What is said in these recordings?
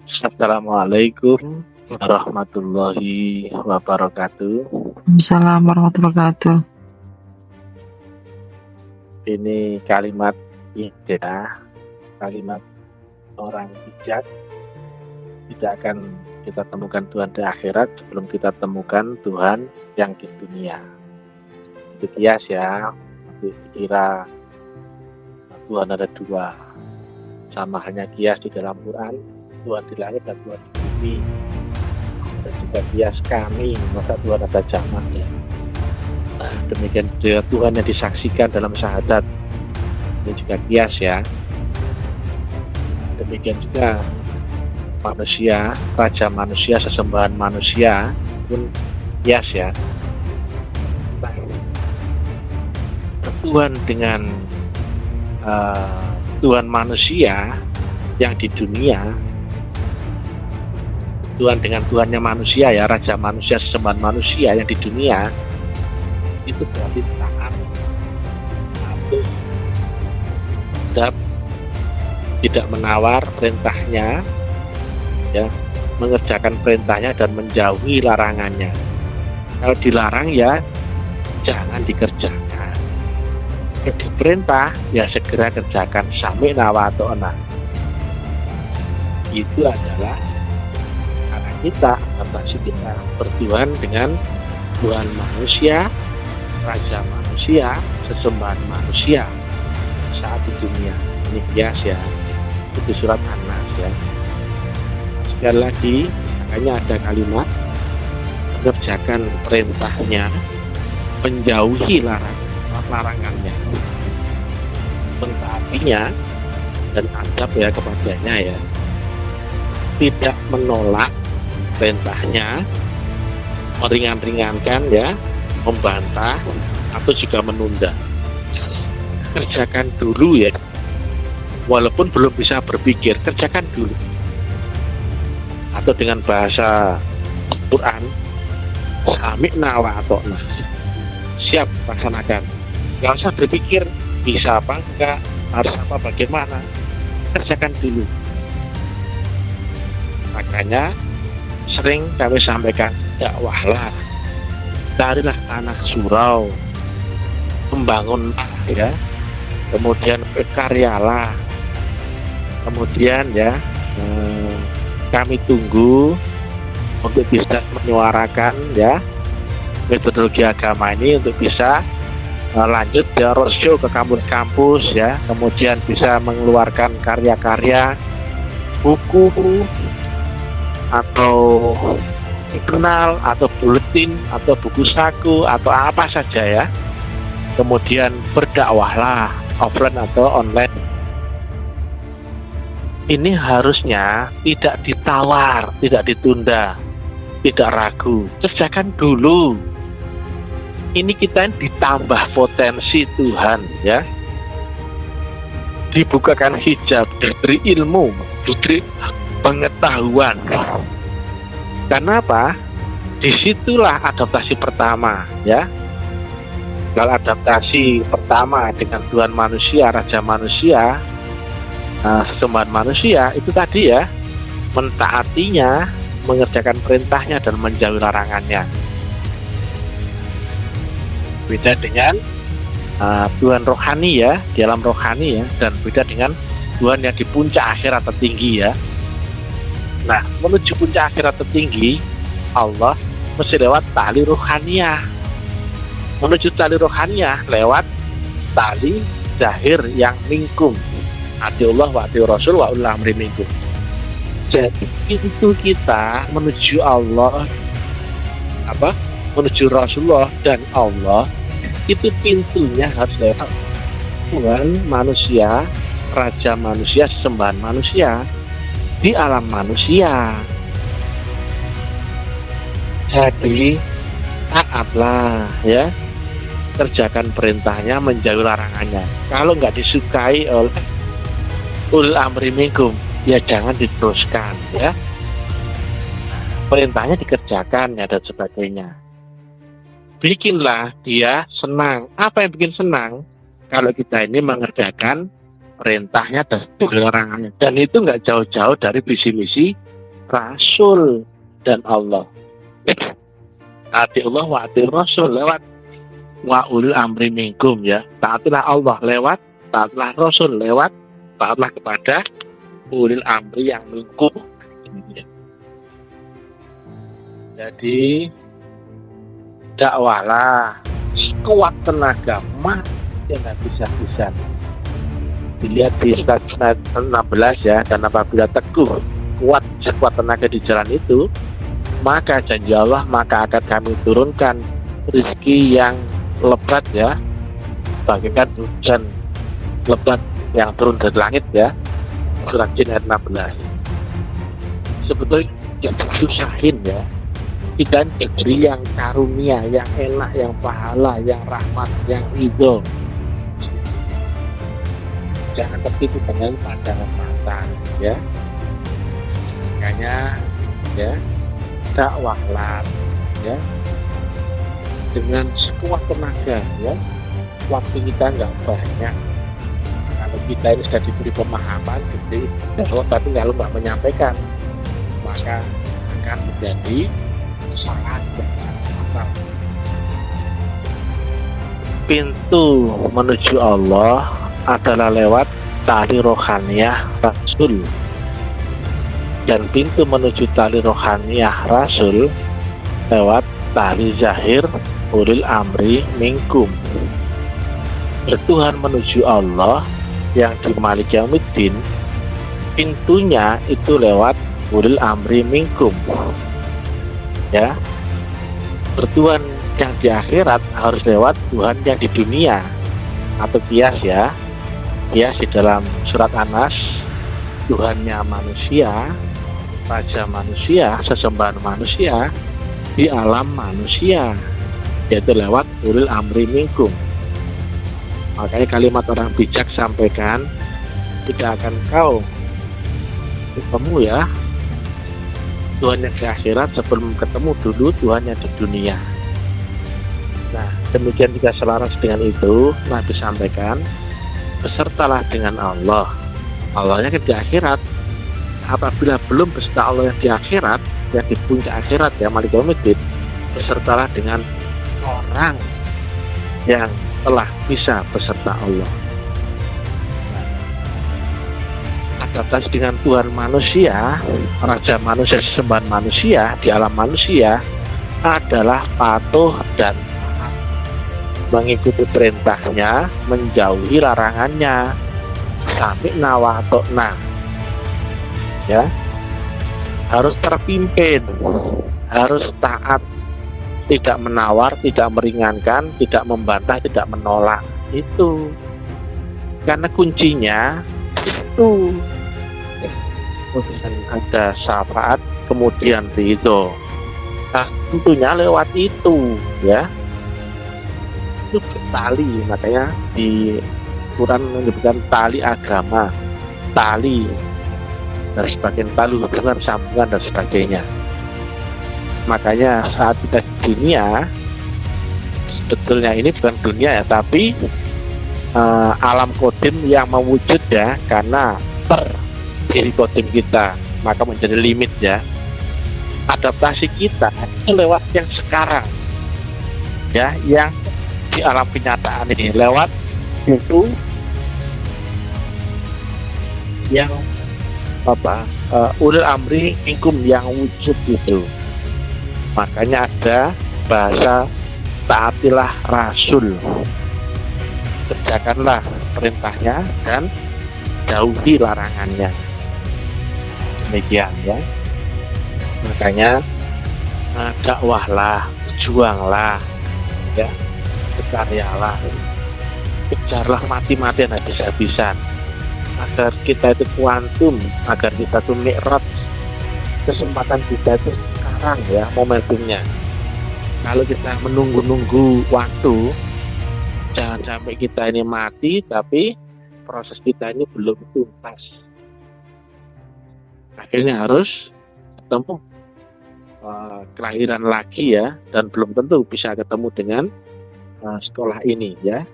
Assalamualaikum warahmatullahi wabarakatuh. Assalamualaikum warahmatullahi wabarakatuh. Ini kalimat indah, kalimat orang bijak. Tidak akan kita temukan Tuhan di akhirat sebelum kita temukan Tuhan yang di dunia. Itu kias ya. Nanti dikira Tuhan ada dua. Sama hanya kias di dalam Quran, Tuhan di langit dan Tuhan di bumi. Dan juga kias kami, masa Tuhan ada jamak ya. Nah, demikian juga Tuhan yang disaksikan dalam syahadat. Ini juga kias ya. Demikian juga manusia, raja manusia, sesembahan manusia pun kias ya. Nah, Tuhan dengan Tuhan manusia yang di dunia, Tuhan dengan Tuhannya manusia ya, raja manusia, sesembahan manusia yang di dunia, itu berarti taat, patuh, adab, tidak menawar perintahnya, ya, mengerjakan perintahnya dan menjauhi larangannya. Kalau dilarang ya jangan dikerjakan. Kalau diperintah ya segera kerjakan. Sami'na wa ata'na. Itu adalah cara kita, adaptasi kita bertuhan dengan Tuhan manusia, raja manusia, sesembahan manusia saat di dunia. Ini kias ya. Itu surat An-Nas ya. Sekali lagi, makanya ada kalimat mengerjakan perintahnya, menjauhi larangannya, mentaatinya dan adab ya kepadanya ya. Tidak menolak perintahnya, meringan-ringankan ya, membantah atau juga menunda. Kerjakan dulu ya, walaupun belum bisa berpikir, kerjakan dulu. Atau dengan bahasa Quran, sami'na wa ata'na, siap laksanakan, nggak usah berpikir bisa apa enggak, harus apa bagaimana, kerjakan dulu. Makanya sering kami sampaikan, dakwahlah, carilah anak surau, membangunlah ya, kemudian berkaryalah, kemudian ya kami tunggu untuk bisa menyuarakan ya metodologi agama ini untuk bisa lanjut ya roadshow ke kampus-kampus ya, kemudian bisa mengeluarkan karya-karya, buku atau jurnal atau buletin atau buku saku atau apa saja ya. Kemudian berdakwahlah offline atau online. Ini harusnya tidak ditawar, tidak ditunda, tidak ragu, kerjakan dulu. Ini kita ditambah potensi Tuhan ya, dibukakan hijab, diberi ilmu, diberi pengetahuan. Karena apa? Disitulah adaptasi pertama ya. Kalau adaptasi pertama dengan Tuhan manusia, raja manusia, sesembahan manusia, itu tadi ya, mentaatinya, mengerjakan perintahnya dan menjauhi larangannya. Beda dengan Tuhan rohani ya, di alam rohani ya, dan beda dengan Tuhan yang di puncak akhirat tertinggi ya. Nah, menuju puncak akhirat tertinggi, Allah mesti lewat tali rohaniyah. Menuju tali rohaniyah lewat tali zahir yang minkum. Ati Allah wa ati Rasul wa ulil amri minkum. Jadi pintu kita menuju Allah, menuju Rasulullah dan Allah, itu pintunya harus lewat Tuhan manusia, raja manusia, sesembahan manusia di alam manusia. Jadi taatlah ya, kerjakan perintahnya, menjauhi larangannya. Kalau nggak disukai oleh ulil amri minkum, ya jangan diteruskan ya. Perintahnya dikerjakan ya dan sebagainya. Bikinlah dia senang. Apa yang bikin senang? Kalau kita ini mengerjakan perintahnya dan larangannya. Dan itu nggak jauh-jauh dari visi misi Rasul dan Allah. Ati Allah wa ati Rasul lewat wa ulil amri minkum ya. Taatilah Allah lewat, taatilah Rasul lewat, taatlah kepada ulil amri yang minkum. Jadi dakwahlah sekuat tenaga yang habis-habisan. Dilihat di ayat 16 ya, dan apabila teguh kuat sekuat tenaga di jalan itu, maka janji Allah, maka akan kami turunkan rezeki yang lebat ya, bagaikan hujan lebat yang turun dari langit ya. Surat Jin ayat 16. Sebetulnya yang disusahin ya, kita diberi yang karunia, yang enak, yang pahala, yang rahmat, yang ridho. Jangan tertipu dengan pandangan mata ya. Makanya ya, dakwahlah ya dengan sekuat tenaga ya. Waktu kita nggak banyak, kalau kita ini sudah diberi pemahaman jadi tapi kalau nggak menyampaikan maka akan menjadi kesalahan dan fatal. Pintu menuju Allah adalah lewat tali rohaniyah Rasul, dan pintu menuju tali rohaniyah Rasul lewat tali zahir ulil amri minkum. Bertuhan menuju Allah yang di Malik Yaumiddin, pintunya itu lewat ulil amri minkum ya. Bertuhan yang di akhirat harus lewat Tuhan yang di dunia, atau kias ya. Kias di dalam surat Anas, Tuhannya manusia, raja manusia, sesembahan manusia di alam manusia, yaitu lewat ulil amri minkum. Makanya kalimat orang bijak sampaikan, tidak akan kau ketemu ya Tuhan yang di akhirat sebelum ketemu dulu Tuhan yang di dunia. Nah, demikian juga selaras dengan itu, Nabi sampaikan, besertalah dengan Allah. Allahnya kan di akhirat. Apabila belum beserta Allah yang di akhirat, yang di puncak akhirat ya, Malik Yaumiddin, besertalah dengan orang yang telah bisa beserta Allah. Adaptasi dengan Tuhan manusia, raja manusia, sesembahan manusia di alam manusia adalah patuh dan taat, mengikuti perintahnya, menjauhi larangannya, sami'na wa ata'na ya. Harus terpimpin, harus taat, tidak menawar, tidak meringankan, tidak membantah, tidak menolak. Itu karena kuncinya itu ada syafaat, kemudian ridho. Nah, tentunya lewat itu ya. Itu tali, makanya di Quran menyebutkan tali agama, tali dan sebagainya, tali hubungan, sambungan dan sebagainya. Makanya saat kita di dunia, sebetulnya ini bukan dunia ya, tapi alam kodim yang mewujud ya, karena diri kodim kita, maka menjadi limit ya. Adaptasi kita itu lewat yang sekarang ya, yang di alam kenyataan ini, lewat itu yang ulil amri minkum yang wujud itu. Makanya ada bahasa taatilah Rasul, kerjakanlah perintahnya dan jauhi larangannya. Demikian ya. Makanya dakwahlah, berjuanglah ya, berkaryalah, kejarlah mati-matian habis-habisan agar kita itu kuantum, agar kita itu mi'raj. Kesempatan kita itu sekarang ya, momentumnya. Kalau kita menunggu-nunggu waktu, jangan sampai kita ini mati tapi proses kita ini belum tuntas. Akhirnya harus ketemu kelahiran lagi ya, dan belum tentu bisa ketemu dengan sekolah ini ya,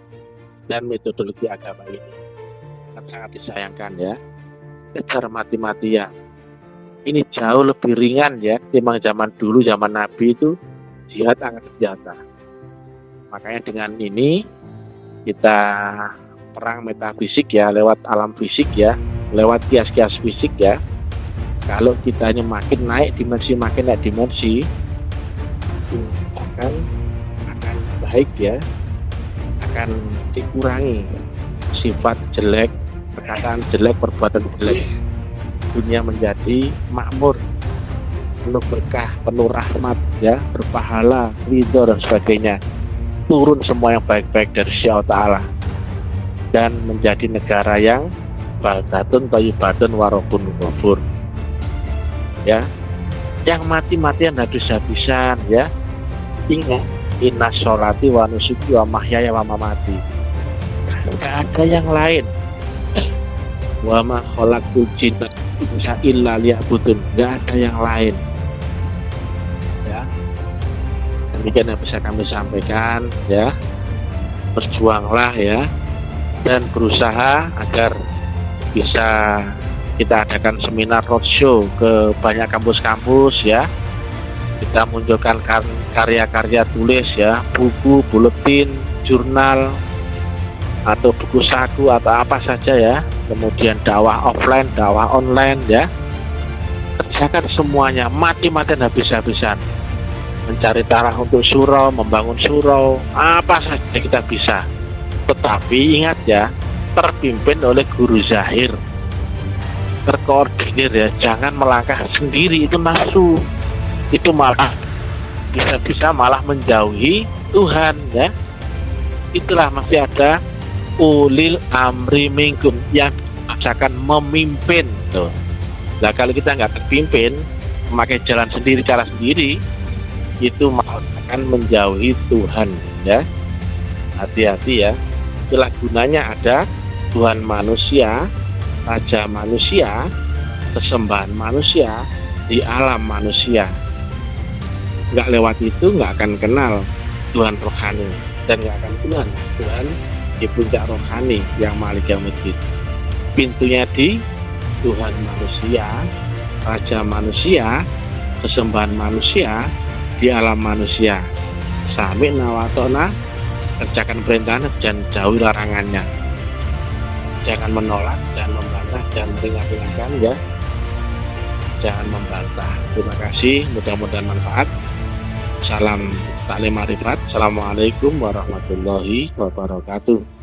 dan metodologi agama ini. sangat disayangkan ya. Kejar mati-matian. Ini jauh lebih ringan ya ketimbang zaman dulu, zaman Nabi itu jihad angkat senjata. Makanya dengan ini kita perang metafisik ya, lewat alam fisik ya, lewat kias-kias fisik ya. Kalau kitanya makin naik dimensi, akan baik ya, akan dikurangi sifat jelek, perkataan jelek, perbuatan jelek. Dunia menjadi makmur, penuh berkah, penuh rahmat ya, berpahala, ridho dan sebagainya. Turun semua yang baik-baik dari Allah Ta'ala dan menjadi negara yang baldatun thayyibatun warabun ghafur ya. Yang mati-matian habis-habisan ya. Ingat, inna sholati wa nusuki wa mahyaya wa mamati, gak ada yang lain. Wa ma khalaqtul jinna illa liya'budun, gak ada yang lain ya. Demikian yang bisa kami sampaikan ya. Berjuanglah ya, dan berusaha agar bisa kita adakan seminar roadshow ke banyak kampus-kampus ya. Kita munculkan karya-karya tulis ya, buku, buletin, jurnal, atau buku saku atau apa saja ya. Kemudian dakwah offline, dakwah online ya. Kerjakan semuanya, mati-matian habis-habisan. Mencari tarah untuk surau, membangun surau, apa saja kita bisa. Tetapi ingat ya, terpimpin oleh guru zahir, terkoordinir ya, jangan melangkah sendiri, itu nafsu. Itu malah bisa-bisa malah menjauhi Tuhan ya. Itulah masih ada ulil amri minkum yang akan memimpin tuh. Nah kalau kita nggak terpimpin, memakai jalan sendiri, cara sendiri, itu malah akan menjauhi Tuhan ya. Hati-hati ya. Itulah gunanya ada Tuhan manusia, Raja manusia, sesembahan manusia di alam manusia. Nggak lewat itu nggak akan kenal Tuhan rohani, dan nggak akan kenal Tuhan di puncak rohani yang Malik Yaumiddin. Pintunya di Tuhan manusia, Raja manusia, sesembahan manusia di alam manusia. Sami'na wa ata'na, kerjakan perintahnya dan jauhi larangannya. Jangan menolak, jangan membantah, jangan meringan-ringankan ya. Jangan membantah. Terima kasih, mudah-mudahan manfaat. Salam taklim marifat. Assalamualaikum warahmatullahi wabarakatuh.